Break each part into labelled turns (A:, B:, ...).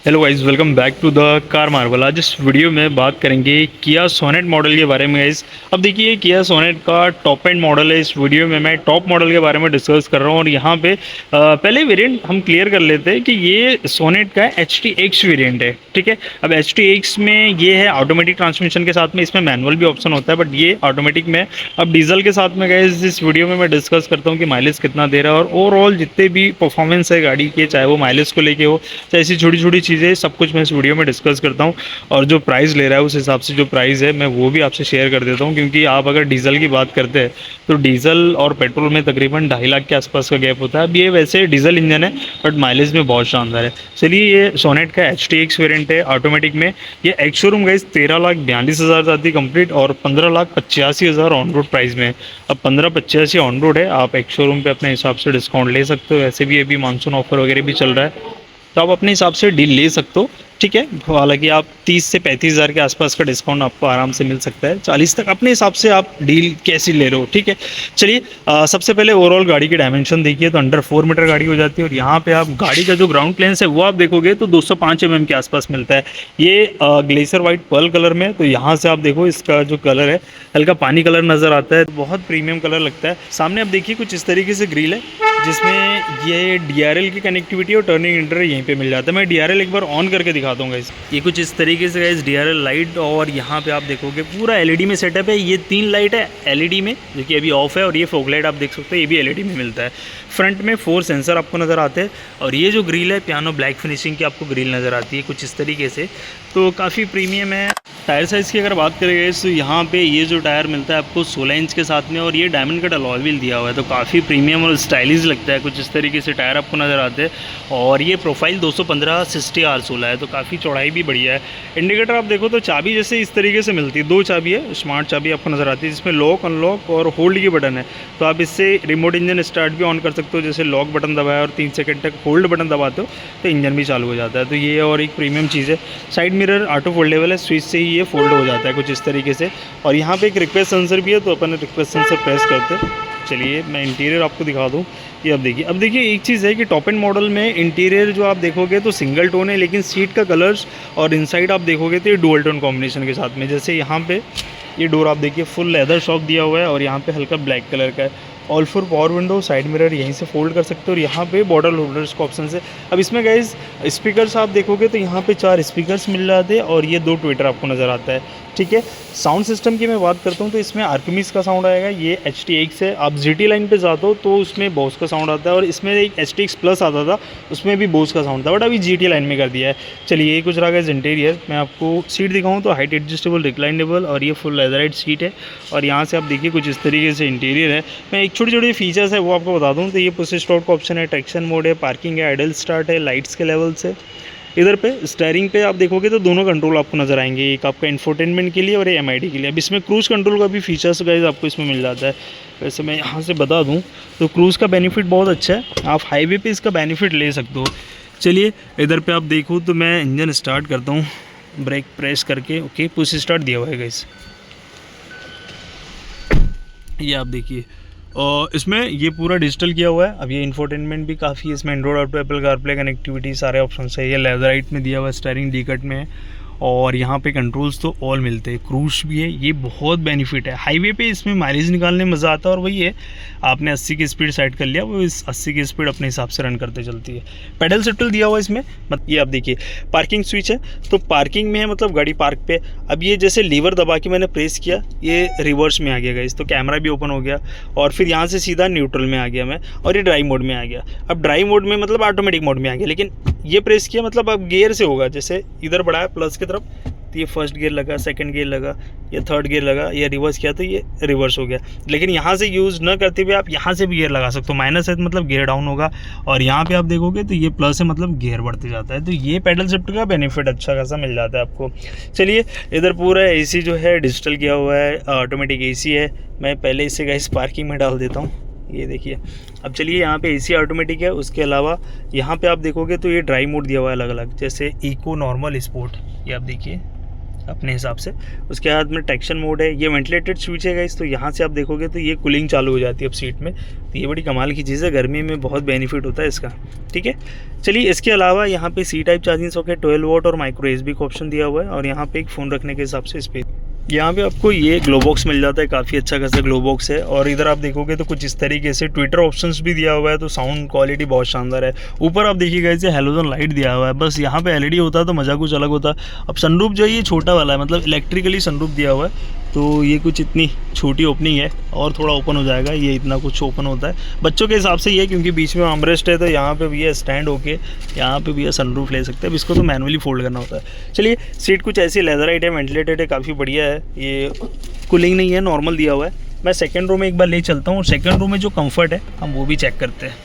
A: Hello guys, welcome back to the car marvel. आज इस video में बात करेंगे किया सोनेट मॉडल के बारे में गाइस। अब देखिए, किया सोनेट का टॉप एंड मॉडल है। इस वीडियो में मैं टॉप मॉडल के बारे में डिस्कस कर रहा हूँ और यहाँ पे पहले वेरिएंट हम क्लियर कर लेते हैं कि ये सोनेट का HTX वेरिएंट है। ठीक है, अब HTX में ये है ऑटोमेटिक ट्रांसमिशन के साथ में, इसमें मैनुअल भी ऑप्शन होता है बट ये ऑटोमेटिक में। अब डीजल के साथ में गाइस इस वीडियो में मैं डिस्कस करता हूँ कि माइलेज कितना दे रहा है और ओवरऑल जितने भी परफॉर्मेंस है गाड़ी के, चाहे वो माइलेज को लेके हो चाहे ऐसी छोटी छोटी चीज़ें, सब कुछ मैं इस वीडियो में डिस्कस करता हूँ। और जो प्राइस ले रहा है उस हिसाब से जो प्राइस है मैं वो भी आपसे शेयर कर देता हूँ, क्योंकि आप अगर डीजल की बात करते हैं तो डीजल और पेट्रोल में तकरीबन 2.5 लाख के आसपास का गैप होता है। अब ये वैसे डीजल इंजन है बट माइलेज में बहुत शानदार है। चलिए, ये सोनेट का HTX वेरिएंट है ऑटोमेटिक में। ये एक्स शोरूम गाइस 13,42,000 जाती कंप्लीट और 15,85,000 ऑन रोड प्राइस में। अब 15,85 ऑन रोड है, आप एक्स शोरूम पे अपने हिसाब से डिस्काउंट ले सकते हो। वैसे भी अभी मानसून ऑफर वगैरह भी चल रहा है तो आप अपने हिसाब से डील ले सकते हो। ठीक है, हालांकि आप 30 से 35,000 के आसपास का डिस्काउंट आपको आराम से मिल सकता है। 40 तक अपने हिसाब से आप डील कैसी ले रहे हो। ठीक है, चलिए सबसे पहले ओवरऑल गाड़ी की डायमेंशन देखिए तो अंडर 4 मीटर गाड़ी हो जाती है। और यहाँ पे आप गाड़ी का जो ग्राउंड क्लियरेंस है वो आप देखोगे तो 205 mm के आसपास मिलता है। ये ग्लेशियर वाइट पर्ल कलर में, तो यहाँ से आप देखो इसका जो कलर है हल्का पानी कलर नज़र आता है, बहुत प्रीमियम कलर लगता है। सामने आप देखिए कुछ इस तरीके से ग्रिल है जिसमें ये DRL की कनेक्टिविटी और टर्निंग इंडिकेटर यहीं पे मिल जाता है। मैं DRL एक बार ऑन करके दिखा दूंगा। ये कुछ इस तरीके से गाइस DRL लाइट, और यहाँ पे आप देखोगे पूरा LED में सेटअप है। ये 3 लाइट है LED में जो कि अभी ऑफ है, और ये फॉग लाइट आप देख सकते हो ये भी LED में मिलता है। फ्रंट में 4 सेंसर आपको नज़र आते हैं और ये जो ग्रिल है पियानो ब्लैक फिनिशिंग की आपको ग्रिल नज़र आती है कुछ इस तरीके से, तो काफ़ी प्रीमियम है। टायर साइज़ की अगर बात करें तो यहाँ पे ये जो टायर मिलता है आपको 16 इंच के साथ में, और ये डायमंड कट अलॉय व्हील दिया हुआ है, तो काफ़ी प्रीमियम और स्टाइलिश लगता है। कुछ इस तरीके से टायर आपको नज़र आते हैं और ये प्रोफाइल 215 60 R16 है, तो काफ़ी चौड़ाई भी बढ़िया है। इंडिकेटर आप देखो तो चाबी जैसे इस तरीके से मिलती है, 2 चाबी है, स्मार्ट चाबी आपको नज़र आती है जिसमें लॉक अनलॉक और होल्ड की बटन है। तो आप इससे रिमोट इंजन स्टार्ट भी ऑन कर सकते हो, जैसे लॉक बटन दबाया और 3 सेकंड तक होल्ड बटन दबाते हो तो इंजन भी चालू हो जाता है। तो ये और एक प्रीमियम चीज़ है। साइड मिरर ऑटो फोल्डेबल है, स्विच से ही ये फोल्ड हो जाता है कुछ इस तरीके से। और यहाँ पे एक रिक्वेस्ट सेंसर भी है, तो अपन रिक्वेस्ट सेंसर प्रेस करते हैं। चलिए मैं इंटीरियर आपको दिखा दूँ। ये अब देखिए एक चीज़ है कि टॉप एंड मॉडल में इंटीरियर जो आप देखोगे तो सिंगल टोन है, लेकिन सीट का कलर्स और इनसाइड आप देखोगे तो ये डुअल टोन कॉम्बिनेशन के साथ में। जैसे यहाँ पे ये डोर आप देखिए फुल लेदर शॉक दिया हुआ है और यहाँ पे हल्का ब्लैक कलर का है। All four power window, side mirror यहीं से फोल्ड कर सकते हो और यहाँ पे बॉटल होल्डर्स का ऑप्शन है। अब इसमें गाइज स्पीकर्स आप देखोगे तो यहाँ पे 4 स्पीकर्स मिल जाते हैं और ये 2 ट्विटर आपको नज़र आता है। ठीक है, साउंड सिस्टम की मैं बात करता हूँ तो इसमें आर्कमिस का साउंड आएगा, ये HTX है। आप GT लाइन पे जाते हो तो उसमें बोस का साउंड आता है, और इसमें एक HTX प्लस आता था उसमें भी बोस का साउंड था, बट अभी GT लाइन में कर दिया है। चलिए ये कुछ रहा है इंटीरियर। मैं आपको सीट दिखाऊँ तो हाइट एडजस्टेबल रिक्लाइनेबल और ये फुल लेदराइट सीट है। और यहाँ से आप देखिए कुछ इस तरीके से इंटीरियर है। मैं एक छोटे छोटे फीचर्स है वो आपको बता दूँ तो ये पुश स्टार्ट का ऑप्शन है, ट्रैक्शन मोड है, पार्किंग है, आइडल स्टार्ट है, लाइट्स के लेवल्स है। इधर पे स्टीयरिंग पे आप देखोगे तो दोनों कंट्रोल आपको नज़र आएंगे, एक आपका इंफोटेनमेंट के लिए और ये MID के लिए। अब इसमें क्रूज़ कंट्रोल का भी फीचर्स गाइस आपको इसमें मिल जाता है। वैसे मैं यहाँ से बता दूँ तो क्रूज़ का बेनिफिट बहुत अच्छा है, आप हाईवे पे इसका बेनिफिट ले सकते हो। चलिए इधर पे आप देखो तो मैं इंजन स्टार्ट करता हूँ ब्रेक प्रेस करके। ओके, पुश स्टार्ट दिया हुआ है गाइस, ये आप देखिए। और इसमें ये पूरा डिजिटल किया हुआ है। अब ये इंफोटेनमेंट भी काफ़ी है, इसमें Android auto, Apple CarPlay connectivity सारे ऑप्शन है। ये लेदराइट में दिया हुआ है, स्टीयरिंग डी कट में है और यहाँ पे कंट्रोल्स तो ऑल मिलते हैं, क्रूज भी है। ये बहुत बेनिफिट है, हाईवे पे इसमें माइलेज निकालने में मज़ा आता है। और वही है, आपने 80 की स्पीड सेट कर लिया, वो इस 80 की स्पीड अपने हिसाब से रन करते चलती है। पेडल शिफ्टर दिया हुआ है इसमें। ये आप देखिए पार्किंग स्विच है, तो पार्किंग में है मतलब गाड़ी पार्क पे। अब ये जैसे लीवर दबा के मैंने प्रेस किया, ये रिवर्स में आ गया गाइस, तो कैमरा भी ओपन हो गया और फिर यहाँ से सीधा न्यूट्रल में आ गया मैं, और ये ड्राइव मोड में आ गया। अब ड्राइव मोड में मतलब ऑटोमेटिक मोड में आ गया, लेकिन ये प्रेस किया मतलब अब गियर से होगा। जैसे इधर बढ़ाया प्लस की तरफ तो ये फर्स्ट गियर लगा, सेकंड गियर लगा, ये थर्ड गियर लगा, ये रिवर्स किया तो ये रिवर्स हो गया। लेकिन यहाँ से यूज़ न करते हुए आप यहाँ से भी गियर लगा सकते हो। माइनस है तो मतलब गियर डाउन होगा, और यहाँ पे आप देखोगे तो ये प्लस है मतलब गियर बढ़ते जाता है। तो ये पेडल शिफ्ट का बेनिफिट अच्छा खासा मिल जाता है आपको। चलिए इधर पूरा AC जो है डिजिटल किया हुआ है, ऑटोमेटिक AC है। मैं पहले इसे गाइस पार्किंग में डाल देता हूँ, ये देखिए। अब चलिए यहाँ पे AC ऑटोमेटिक है, उसके अलावा यहाँ पे आप देखोगे तो ये ड्राइव मोड दिया हुआ है अलग अलग, जैसे इको, नॉर्मल, स्पोर्ट। ये आप देखिए अपने हिसाब से। उसके बाद में ट्रैक्शन मोड है, ये वेंटिलेटेड स्विच है गाइस, तो यहाँ से आप देखोगे तो ये कूलिंग चालू हो जाती है अब सीट में। तो ये बड़ी कमाल की चीज़ है, गर्मी में बहुत बेनिफिट होता है इसका। ठीक है, चलिए इसके अलावा यहाँ पे C type charging socket, 12 volt और माइक्रो USB का ऑप्शन दिया हुआ है, और यहाँ पे एक फ़ोन रखने के हिसाब से स्पेस। यहाँ पे आपको ये ग्लो बॉक्स मिल जाता है, काफ़ी अच्छा खासा ग्लो बॉक्स है। और इधर आप देखोगे तो कुछ इस तरीके से ट्विटर ऑप्शंस भी दिया हुआ है, तो साउंड क्वालिटी बहुत शानदार है। ऊपर आप देखिएगा इसे हेलोजन लाइट दिया हुआ है, बस यहाँ पे LED होता तो मज़ा कुछ अलग होता। अब सनरूफ जो है ये छोटा वाला है, मतलब इलेक्ट्रिकली सनरूफ दिया हुआ है, तो ये कुछ इतनी छोटी ओपनिंग है, और थोड़ा ओपन हो जाएगा, ये इतना कुछ ओपन होता है बच्चों के हिसाब से ये, क्योंकि बीच में आर्मरेस्ट है, तो यहाँ पे भी ये स्टैंड होके यहाँ पे भी ये सनरूफ ले सकते हैं। अब इसको तो मैनुअली फोल्ड करना होता है। चलिए सीट कुछ ऐसी लेदराइट है, वेंटिलेटेड है, काफ़ी बढ़िया है, ये कूलिंग नहीं है, नॉर्मल दिया हुआ है। मैं सेकंड रो में एक बार ले चलता हूँ, और सेकंड रो में जो कंफर्ट है हम वो भी चेक करते हैं।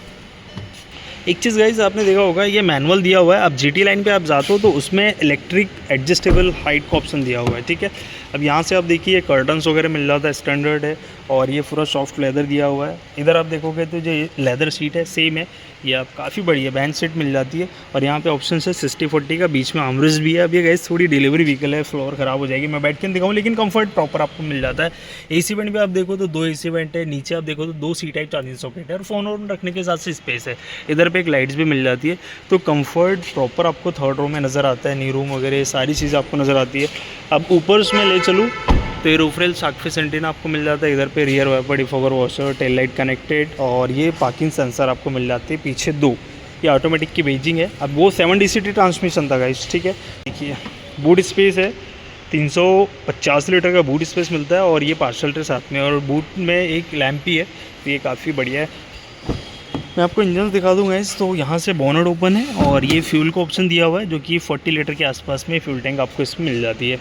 A: एक चीज़ गाइस आपने देखा होगा, ये मैनुअल दिया हुआ है। अब GT लाइन पे आप जाते हो तो उसमें इलेक्ट्रिक एडजस्टेबल हाइट का ऑप्शन दिया हुआ है। ठीक है, अब यहाँ से आप देखिए कर्टन्स वगैरह मिल जाता है, स्टैंडर्ड है, और ये पूरा सॉफ्ट लेदर दिया हुआ है। इधर आप देखोगे तो जो लेदर सीट है सेम है, ये आप काफ़ी बढ़िया बेंच सीट मिल जाती है। और यहाँ पे ऑप्शन है 60-40 का, बीच में आर्मरेस्ट भी है। अब ये गाइस थोड़ी डिलीवरी व्हीकल है, फ्लोर ख़राब हो जाएगी, मैं बैठ के दिखाऊँ, लेकिन कंफर्ट प्रॉपर आपको मिल जाता है। AC वेंट भी आप देखो तो 2 AC वेंट है, नीचे आप देखो तो 2 C टाइप चार्जिंग सॉकेट है, और फ़ोन वोन रखने के साथ से स्पेस है। इधर पे एक लाइट्स भी मिल जाती है, तो कंफर्ट प्रॉपर आपको थर्ड रो में नज़र आता है। नी रूम वगैरह सारी चीज़ें आपको नज़र आती है। अब ऊपर उसमें ले चलूँ तो ये रूफरेल शार्कफिश एंटीना आपको मिल जाता है। इधर पे rear wiper, defogger washer, tail light connected, और ये पार्किंग सेंसर आपको मिल जाती है पीछे 2। ये ऑटोमेटिक की बेजिंग है। अब वो 7 DCT ट्रांसमिशन था गाइस। ठीक है, देखिए बूट स्पेस है, 350 लीटर का बूट स्पेस मिलता है, और ये पार्सल ट्रे साथ में, और बूट में एक लैंप भी है, तो ये काफ़ी बढ़िया है। मैं आपको इंजन दिखा दूंगा इस, तो यहाँ से बोनट ओपन है, और ये फ्यूल का ऑप्शन दिया हुआ है, जो कि 40 लीटर के आसपास में फ्यूल टैंक आपको इसमें मिल जाती है।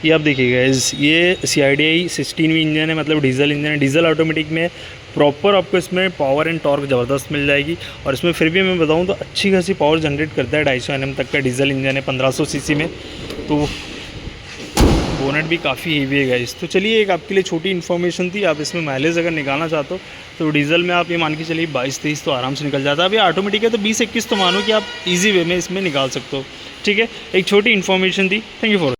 A: ये आप देखिएगा ये CIDI 16V इंजन है, मतलब डीजल इंजन है। डीजल ऑटोमेटिक में प्रॉपर आपको इसमें पावर एंड टॉर्क ज़बरदस्त मिल जाएगी, और इसमें फिर भी मैं बताऊं तो अच्छी खासी पावर जनरेट करता है। 250 Nm तक का डीजल इंजन है, 1500 cc में। तो बोनट भी काफ़ी हेवी है गाइस। तो चलिए एक आपके लिए छोटी इन्फॉर्मेशन थी। आप इसमें माइलेज अगर निकालना चाहते हो तो डीजल में आप ये मान के चलिए 22-23 तो आराम से निकल जाता है। अब ये ऑटोमेटिक है तो 20-21 तो मानो कि आप इजी वे में इसमें निकाल सकते हो। ठीक है, एक छोटी इन्फॉर्मेशन थी। Thank you for